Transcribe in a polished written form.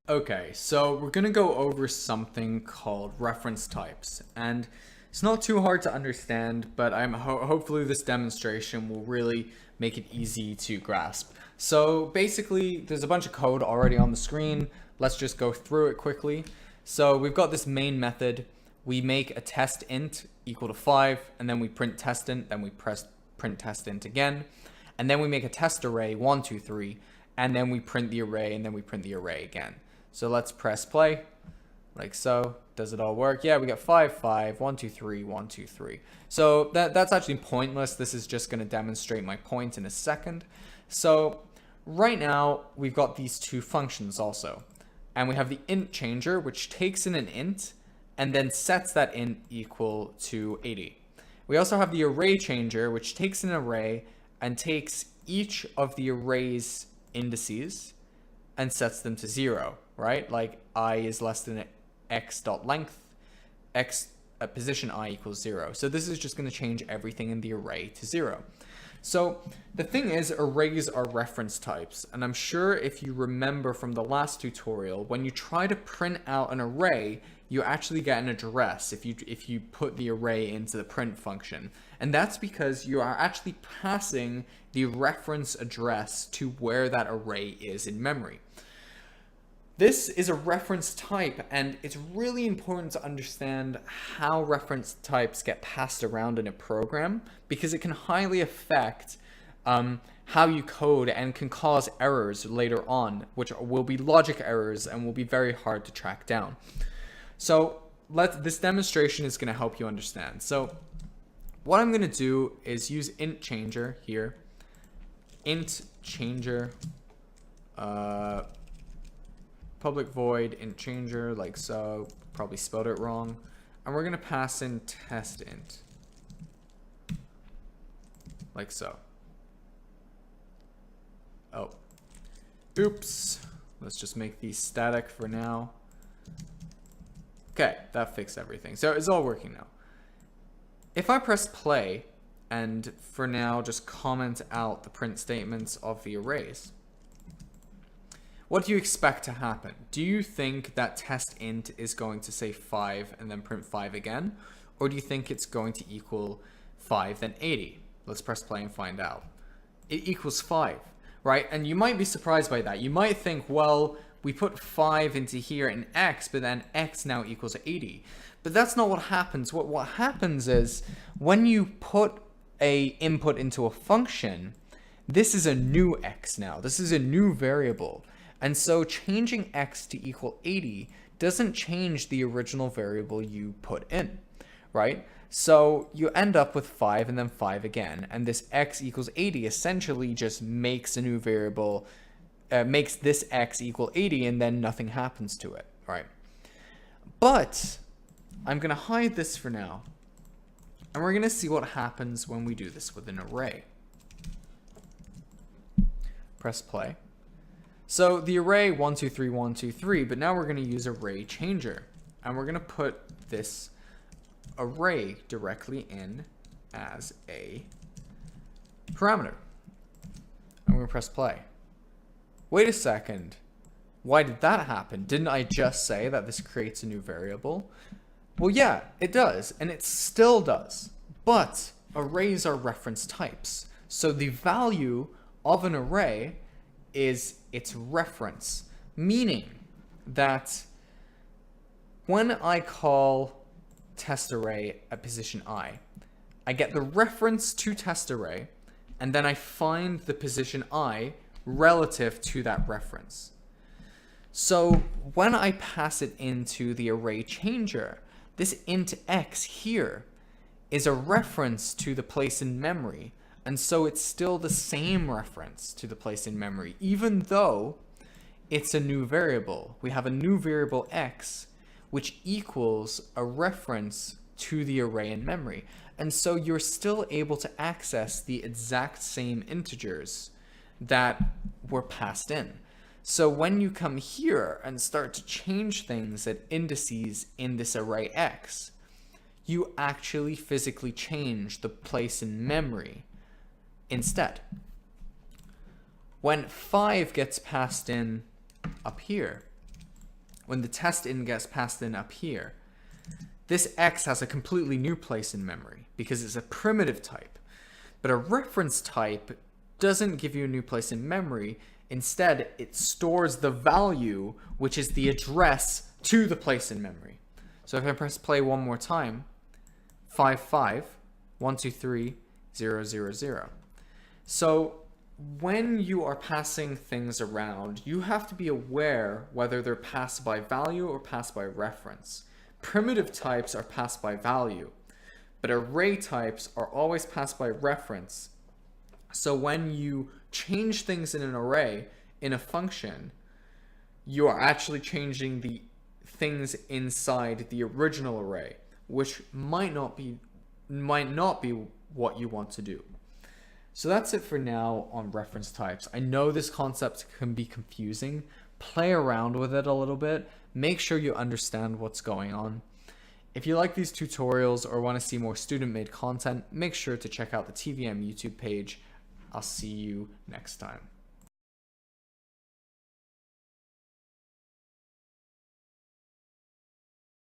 Okay, so we're going to go over something called reference types, and it's not too hard to understand, but hopefully this demonstration will really make it easy to grasp. So basically, there's a bunch of code already on the screen. Let's just go through it quickly. So we've got this main method. We make a test int equal to 5, and then we print test int, then we press print test int again, and then we make a test array 1, 2, 3, and then we print the array, and then we print the array again. So let's press play, like so. Does it all work? Yeah, we got 5, 5, 1, 2, 3, 1, 2, 3. So that's actually pointless. This is just going to demonstrate my point in a second. So right now, we've got these two functions also. And we have the int changer, which takes in an int and then sets that int equal to 80. We also have the array changer, which takes an array and takes each of the array's indices and sets them to 0, right? Like I is less than x dot length, x position I equals 0. So this is just going to change everything in the array to 0. So the thing is, arrays are reference types, and I'm sure if you remember from the last tutorial, when you try to print out an array, you actually get an address if you put the array into the print function. And that's because you are actually passing the reference address to where that array is in memory. This is a reference type, and it's really important to understand how reference types get passed around in a program, because it can highly affect how you code and can cause errors later on, which will be logic errors and will be very hard to track down. So this demonstration is going to help you understand. So what I'm going to do is use int changer here, int changer, public void int changer, like so. Probably spelled it wrong. And we're going to pass in test int, like so. Oh, oops. Let's just make these static for now. Okay, that fixed everything. So it's all working now. If I press play and for now just comment out the print statements of the arrays, what do you expect to happen? Do you think that test int is going to say 5 and then print 5 again? Or do you think it's going to equal 5 then 80? Let's press play and find out. It equals 5, right? And you might be surprised by that. You might think, well, we put 5 into here in x, but then x now equals 80. But that's not what happens. What happens is when you put a input into a function, this is a new x now. This is a new variable. And so changing x to equal 80 doesn't change the original variable you put in, right? So you end up with 5 and then 5 again. And this x equals 80 essentially just makes a new variable, makes this x equal 80, and then nothing happens to it, right? But I'm going to hide this for now. And we're going to see what happens when we do this with an array. Press play. So the array 1, 2, 3, 1, 2, 3, but now we're going to use array changer. And we're going to put this array directly in as a parameter. And we're going to press play. Wait a second. Why did that happen? Didn't I just say that this creates a new variable? Well, yeah, it does, and it still does. But arrays are reference types. So the value of an array is its reference, meaning that when I call test array at position I get the reference to test array, and then I find the position I relative to that reference. So when I pass it into the array changer, this int x here is a reference to the place in memory. And so it's still the same reference to the place in memory, even though it's a new variable. We have a new variable x, which equals a reference to the array in memory. And so you're still able to access the exact same integers that were passed in. So when you come here and start to change things at indices in this array x, you actually physically change the place in memory instead. When 5 gets passed in up here, when the test in gets passed in up here, this X has a completely new place in memory because it's a primitive type. But a reference type doesn't give you a new place in memory. Instead, it stores the value, which is the address to the place in memory. So if I press play one more time, 55123000. So when you are passing things around, you have to be aware whether they're passed by value or passed by reference. Primitive types are passed by value, but array types are always passed by reference. So when you change things in an array in a function, you are actually changing the things inside the original array, which might not be what you want to do. So that's it for now on reference types. I know this concept can be confusing. Play around with it a little bit. Make sure you understand what's going on. If you like these tutorials or want to see more student-made content, make sure to check out the TVM YouTube page. I'll see you next time.